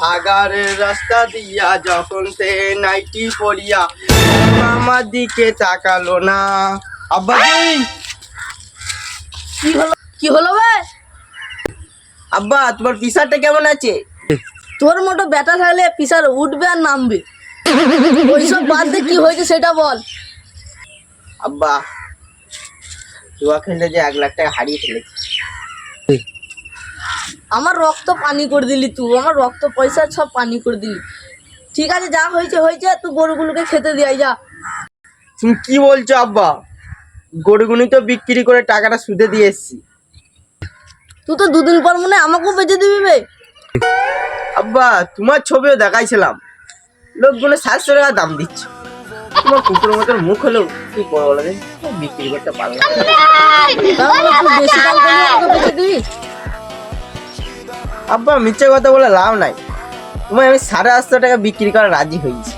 আগারের রাস্তা দিয়া যখন সে নাইটি পরিয়া আমার দিকে তাকালো না। আব্বাজি, কি হলো ভাই? আব্বা তোমার পিসারটা কেমন আছে? তোর মতো ব্যাটা থাকলে পিসার উঠবে আর নামবে। ওইসব বাদ দিয়ে কি হয়েছে সেটা বল। আব্বা জুয়া খেলতে যে 1 লাখ টাকা হারিয়ে ফেলেছি। আমার রক্ত পানি করে দিলি তুই, আমার রক্ত পয়সা সব পানি করে দিলি। ঠিক আছে, যা হয়েছে হয়েছে, তুই গরুগুলোকে খেতে দিয়ে যা। তুমি কি বলছো আব্বা? গরুগুনি তো বিক্রি করে টাকাটা সুদে দিয়ে এসছি। তুই তো 2 দিন পর মনে হয় আমাকেও বেঁচে দিবি বে। আব্বা তোমার ছবিও দেখাইছিলাম, লোকগুলো 700 টাকা দাম দিচ্ছে। তোমার কুকুরের মতন মুখ হলেও কি করবো লাগে, বিক্রি করতে পারবো না। তাহলে তুই বেশি দাম করলে আমাকে বেঁচে দিবি? আব্বা মিথ্যে কথা বলে লাভ নাই, তোমায় আমি 850 টাকা বিক্রি করা রাজি হয়েছি।